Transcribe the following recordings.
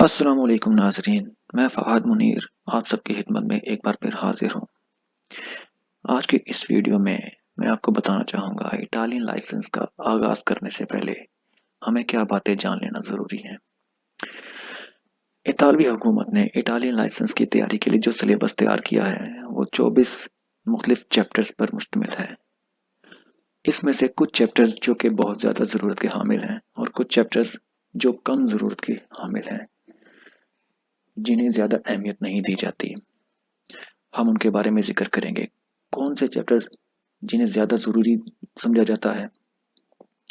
अस्सलामुअलैकुम नाज़रीन, मैं फ़हाद मुनीर आप सबकी खिदमत में एक बार फिर हाजिर हूँ। आज की इस वीडियो में मैं आपको बताना चाहूँगा इटालियन लाइसेंस का आगाज़ करने से पहले हमें क्या बातें जान लेना ज़रूरी है। इतालवी हुकूमत ने इटालियन लाइसेंस की तैयारी के लिए जो सिलेबस तैयार किया है वो 24 मुख्तलिफ चैप्टर्स पर मुश्तमिल है। इसमें से कुछ चैप्टर्स जो कि बहुत ज़्यादा ज़रूरत के हामिल हैं और कुछ चैप्टर्स जो कम ज़रूरत के हामिल हैं, जिन्हें ज़्यादा अहमियत नहीं दी जाती। हम उनके बारे में जिक्र करेंगे। कौन से चैप्टर्स जिन्हें ज़्यादा ज़रूरी समझा जाता है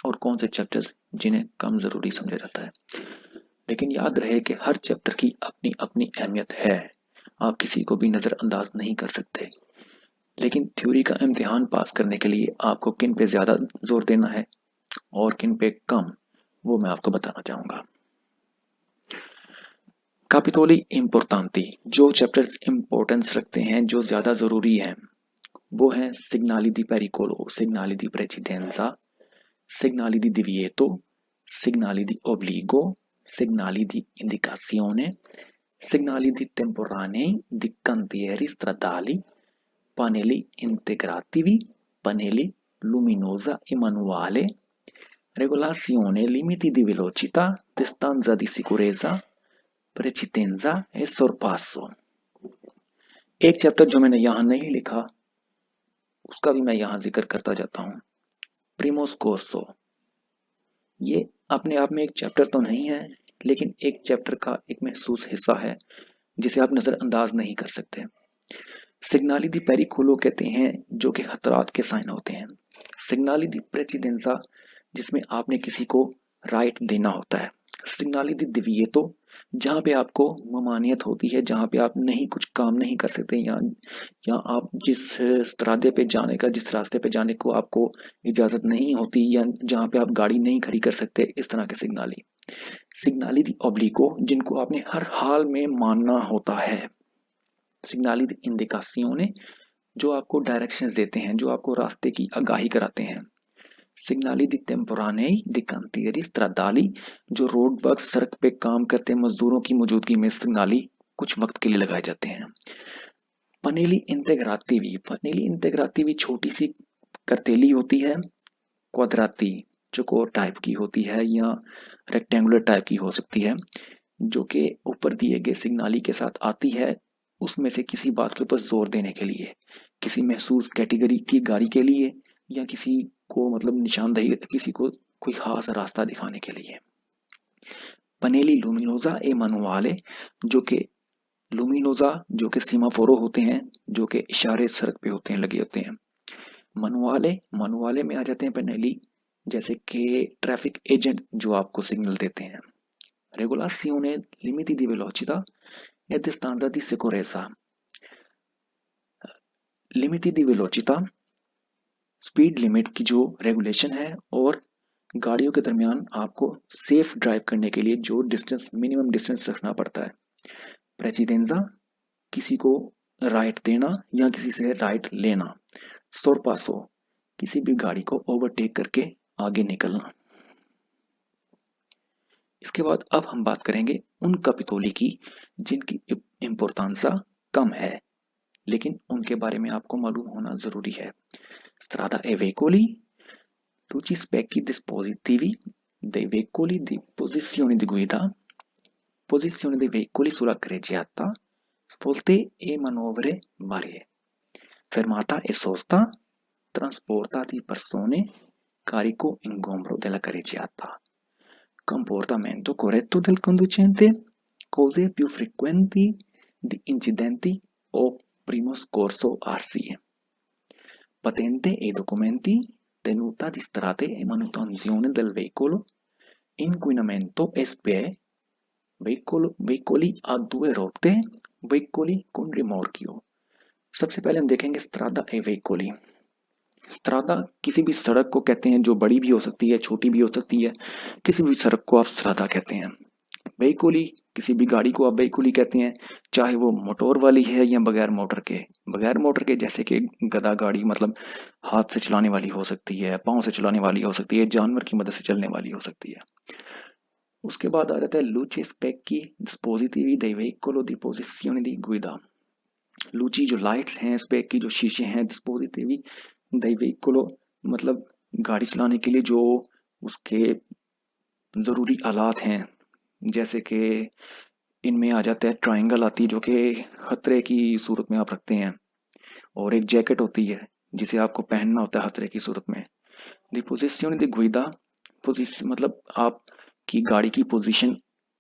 और कौन से चैप्टर्स जिन्हें कम ज़रूरी समझा जाता है। लेकिन याद रहे कि हर चैप्टर की अपनी अपनी अहमियत है, आप किसी को भी नज़रअंदाज नहीं कर सकते। लेकिन थ्योरी का इम्तिहान पास करने के लिए आपको किन पे ज़्यादा जोर देना है और किन पे कम, वो मैं आपको बताना चाहूँगा। कैपिटोली इम्पोर्टेंटी, जो चैप्टर्स इम्पोर्टेंस रखते हैं, जो ज़्यादा ज़रूरी हैं, वो हैं सिग्नाली दी पेरिकोलो, सिग्नाली दी प्रेसिडेंza, segnali di divieto, segnali di obbligo, segnali di indicazione, segnali di temporanei, di cantieri stradali, pannelli integrativi, pannelli luminosa e manuale, regolazione, limiti di velocità, distanza di sicurezza, precedenza e sorpasso। एक chapter जो मैंने यहाँ नहीं लिखा उसका भी मैं यहाँ जिक्र करता जाता हूँ। प्रीमोस कोर्सो, ये अपने आप में एक चैप्टर तो नहीं है, लेकिन एक चैप्टर का एक महसूस हिस्सा है जिसे आप नज़रअंदाज नहीं कर सकते। सिग्नाली दी पेरिकोलो कहते हैं जो कि खतरात के साइन होते हैं। सिग्नाली दी प्रेसिडेंसा, जिसमें आपने किसी को राइट देना होता है। सिग्नाली दी डिविएटो, जहाँ पे आपको ममानियत होती है, जहाँ पे आप नहीं कुछ काम नहीं कर सकते, या आप जिस जिस रास्ते पे जाने को आपको इजाज़त नहीं होती, या जहाँ पे आप गाड़ी नहीं खड़ी कर सकते, इस तरह के सिग्नाली। सिग्नाली दी ऑब्लिगो, जिनको आपने हर हाल में मानना होता है। सिग्नाली दी इंडिकासियोने, जो आपको डायरेक्शंस देते हैं, जो आपको रास्ते की आगाही कराते हैं। सिग्नाली दी टेम्पोरानेई दी cantieri stradali, जो रोड वर्क सड़क पे काम करते मजदूरों की मौजूदगी में सिग्नाली कुछ वक्त के लिए लगाए जाते हैं। पनेली इंटेग्रातिवी, पनेली इंटेग्रातिवी छोटी सी करतेली होती है, क्वाद्राती चौकोर टाइप की होती है या रेक्टेंगुलर टाइप की हो सकती है, जो कि ऊपर दिए गए सिग्नाली के साथ आती है, उसमें से किसी बात के ऊपर जोर देने के लिए, किसी महसूस कैटेगरी की गाड़ी के लिए, या किसी को मतलब निशानदेही, किसी को कोई खास रास्ता दिखाने के लिए। पनेली लुमिनोजा ए मनुआले, जो कि लुमिनोजा जो कि सीमाफोरो होते हैं, जो कि इशारे सड़क पे होते हैं, लगे होते हैं। मनुआले, मनुआले में आ जाते हैं पनेली जैसे कि ट्रैफिक एजेंट जो आपको सिग्नल देते हैं। regolazione, limiti di velocità e distanza di sicurezza। लिमिटी दी वेलोचिता, स्पीड लिमिट की जो रेगुलेशन है, और गाड़ियों के दरमियान आपको सेफ ड्राइव करने के लिए जो डिस्टेंस, मिनिमम डिस्टेंस रखना पड़ता है। प्रेसिडेंजा, किसी को राइट देना या किसी से राइट लेना। सोरपासो, किसी भी गाड़ी को ओवरटेक करके आगे निकलना। इसके बाद अब हम बात करेंगे उन कैपिटोली की जिनकी इम्पोर्टेंसा कम है, लेकिन उनके बारे में आपको मालूम होना जरूरी है। स्ट्रादा ए Wekoli, tutti specchi dispositivi dei veicoli di posizione di guida, posizione dei veicoli sulla carreggiata, svolte e manovre varie, fermata e sosta, trasporta di persone, carico ingombro della carreggiata, comportamento corretto del conducente, cause più frequenti di incidenti o primo soccorso arsie, patente e documenti, tenuta di strade e manutenzione del veicolo, inquinamento e SPE, veicoli a due rotte, veicoli con rimorchio। सबसे पहले हम देखेंगे स्ट्रादा ए वेहिकोली। स्ट्रादा किसी भी सड़क को कहते हैं जो बड़ी भी हो सकती है, छोटी भी हो सकती है, किसी भी सड़क को आप स्ट्रादा कहते हैं। वेहिकोली, किसी भी गाड़ी को आप वेहिकोली कहते हैं, चाहे वो मोटर वाली है या बगैर मोटर के जैसे कि गधा गाड़ी, मतलब हाथ से चलाने वाली हो सकती है, पाँव से चलाने वाली हो सकती है, जानवर की मदद से चलने वाली हो सकती है। उसके बाद आ जाता है luci specchi dispositivi dei veicoli di posizione di guida। लूची जो लाइट्स हैं, स्पेक की जो शीशे हैं, डिस्पोजिटिवी dei veicolo मतलब गाड़ी चलाने के लिए जो उसके ज़रूरी आलात हैं, जैसे कि इनमें आ जाता है ट्रायंगल आती है जो कि खतरे की सूरत में आप रखते हैं, और एक जैकेट होती है जिसे आपको पहनना होता है खतरे की सूरत में। दी पोजिशन दी गुइदा, पोजिशन मतलब आपकी गाड़ी की पोजीशन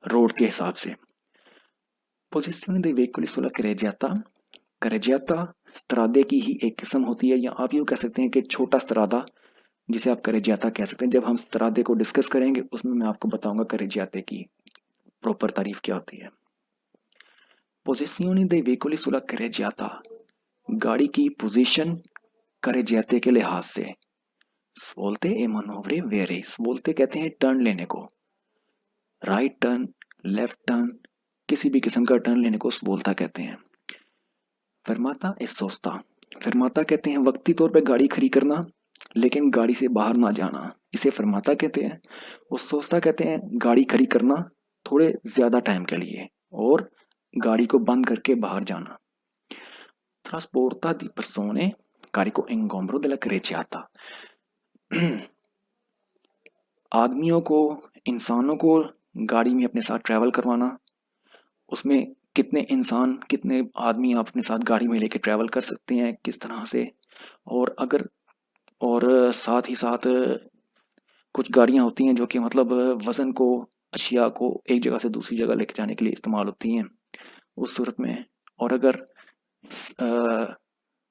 रोड के हिसाब से। पोजिशन दी वेहिकल सुला करेजियाता, करेजियाता स्त्रादे की ही एक किस्म होती है, या आप यूँ कह सकते हैं कि छोटा स्त्रादा जिसे आप करेजियाता कह सकते हैं। जब हम स्त्रादे को डिस्कस करेंगे उसमें मैं आपको बताऊंगा करेजियाते की प्रॉपर तारीफ क्या होती है। पोजिशन दे वेहिकल सुला करेजियाता, गाड़ी की पोजीशन करेजियाते के लिहाज से। बोलते ए मनोवरे वेरिस, बोलते कहते हैं टर्न लेने को, राइट टर्न, लेफ्ट टर्न, किसी भी किस्म का टर्न लेने को बोलता कहते हैं। फरमाता इस सोचता, फरमाता कहते हैं वक्ती तौर पे गाड़ी खड़ी करना लेकिन गाड़ी से बाहर ना जाना, इसे फरमाता कहते हैं। उस सोचता कहते हैं गाड़ी खड़ी करना थोड़े ज्यादा टाइम के लिए और गाड़ी को बंद करके बाहर जाना। ट्रांसपोर्टा दी पर्सोने carico ingombro della creciata, आदमियों को, इंसानों को गाड़ी में अपने साथ ट्रैवल करवाना। उसमें कितने इंसान, कितने आदमी आप अपने साथ गाड़ी में लेके ट्रैवल कर सकते हैं, किस तरह से, और अगर और साथ ही साथ कुछ गाड़ियां होती हैं जो कि मतलब वजन को, अशिया को एक जगह से दूसरी जगह लेके जाने के लिए इस्तेमाल होती हैं। उस सूरत में, और अगर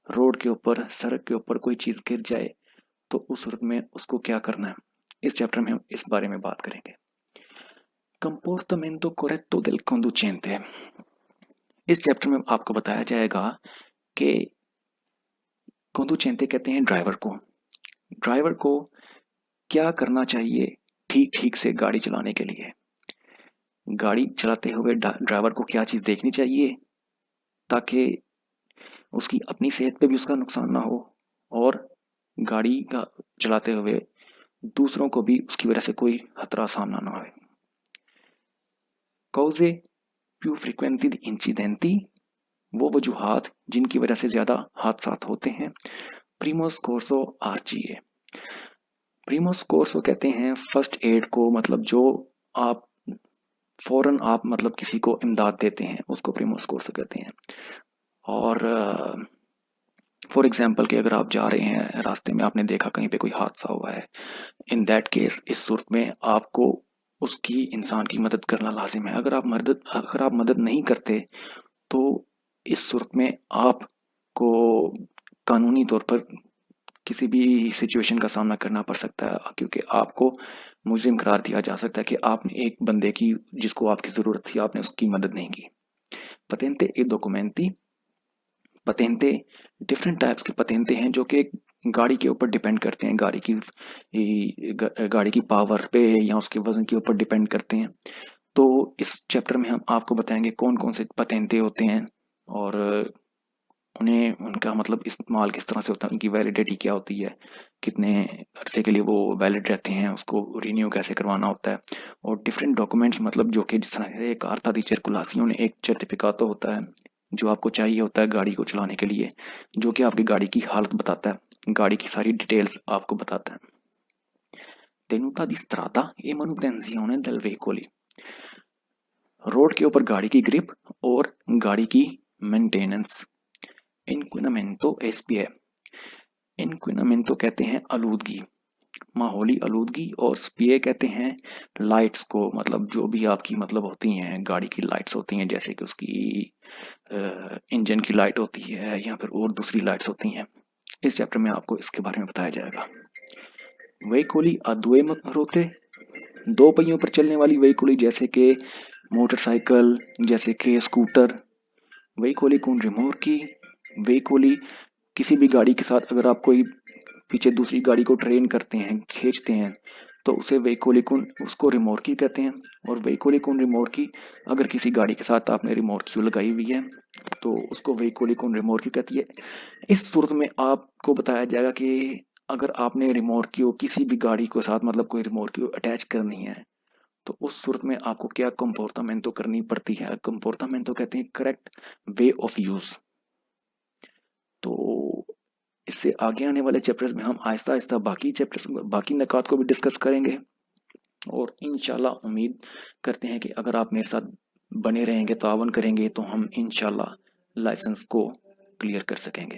रोड के ऊपर, सड़क के ऊपर कोई चीज गिर जाए तो उस सूरत में उसको क्या करना है, इस चैप्टर में हम इस बारे में बात करेंगे। कंपोर्टमेंटो कोरेक्टो देल कंडुचेंटे, इस चैप्टर में आपको बताया जाएगा कि कंडुचेंटे कहते हैं ड्राइवर को, ड्राइवर को क्या करना चाहिए ठीक ठीक से गाड़ी चलाने के लिए। गाड़ी चलाते हुए ड्राइवर को क्या चीज देखनी चाहिए ताकि उसकी अपनी सेहत पे भी उसका नुकसान ना हो, और गाड़ी का चलाते हुए दूसरों को भी उसकी वजह से कोई खतरा सामना ना आए। कौजे più frequenti di incidenti, वो वजूहात जिनकी वजह से ज्यादा हादसा होते हैं। प्रीमो स्कोर्सो आरजीए, प्रीमो स्कोर्सो कहते हैं फर्स्ट एड को, मतलब जो आप फौरन आप मतलब किसी को इमदाद देते हैं उसको प्रीमो स्कोर्सो कहते हैं। और फॉर एग्जाम्पल कि अगर आप जा रहे हैं रास्ते में, आपने देखा कहीं पे कोई हादसा हुआ है, इन दैट केस इस सूरत में आपको उसकी, इंसान की मदद करना लाजिम है। अगर आप मदद नहीं करते तो इस सूरत में आपको कानूनी तौर पर किसी भी सिचुएशन का सामना करना पड़ सकता है, क्योंकि आपको मुजरिम करार दिया जा सकता है कि आपने एक बंदे की, जिसको आपकी जरूरत थी, आपने उसकी मदद नहीं की। पतेंते ए डॉक्यूमेंटी, पतेंते डिफरेंट टाइप्स के पतेंते हैं जो कि गाड़ी के ऊपर डिपेंड करते हैं, गाड़ी की पावर पे या उसके वजन के ऊपर डिपेंड करते हैं। तो इस चैप्टर में हम आपको बताएंगे कौन कौन से पतेंते होते हैं और उन्हें, उनका मतलब इस्तेमाल किस तरह से होता है, उनकी वैलिडिटी क्या होती है, कितने अरसे के लिए वो वैलिड रहते हैं, उसको रिन्यू कैसे करवाना होता है, और डिफरेंट डॉक्यूमेंट्स, मतलब जो कि जिस तरह से कार्ता दी सर्कुलासियों, एक सर्टिफिकातो होता है जो आपको चाहिए होता है गाड़ी को चलाने के लिए, जो कि आपकी गाड़ी की हालत बताता है, गाड़ी की सारी डिटेल्स आपको बताता है। tenuta di strada e manutenzione del veicoli, road के ऊपर गाड़ी की ग्रिप और गाड़ी की मेंटेनेंस। इंक्विनामेंटो एसपीए, इंक्विनामेंटो कहते हैं आलूदगी, माहौली आलूदगी, और स्पीए कहते हैं लाइट्स को, मतलब जो भी आपकी मतलब होती हैं गाड़ी की लाइट्स होती हैं, जैसे कि उसकी इंजन की लाइट होती है या फिर और दूसरी लाइट्स होती हैं। इस चैप्टर में आपको इसके बारे में बताया जाएगा। वेहिकोली अद्वय होते, दो पहियों पर चलने वाली वेहिकोली, जैसे कि मोटरसाइकिल, जैसे कि स्कूटर। वेहिकोली कौन रिमोर्की, वेहिकोली किसी भी गाड़ी के साथ अगर आप कोई पीछे दूसरी गाड़ी को ट्रेन करते हैं, खींचते हैं, तो उसे वेहिकोलिकुन, उसको रिमोर्की कहते हैं। और वेहिकोलिकुन रिमोर्की, अगर किसी गाड़ी के साथ आपने रिमोर्की लगाई हुई है तो उसको वेहिकोलिकुन रिमोर्की कहती है। इस सूरत में आपको बताया जाएगा कि अगर आपने रिमोर्की किसी भी गाड़ी के साथ मतलब कोई रिमोर्की अटैच करनी है तो उस सूरत में आपको क्या कंपोर्टामेंटो करनी पड़ती है। कंपोर्टामेंटो कहते हैं करेक्ट वे ऑफ यूज। तो इससे आगे आने वाले चैप्टर्स में हम आहिस्ता आहिस्ता बाकी चैप्टर्स बाकी निकात को भी डिस्कस करेंगे, और इंशाल्लाह उम्मीद करते हैं कि अगर आप मेरे साथ बने रहेंगे, तावन करेंगे, तो हम इंशाल्लाह लाइसेंस को क्लियर कर सकेंगे।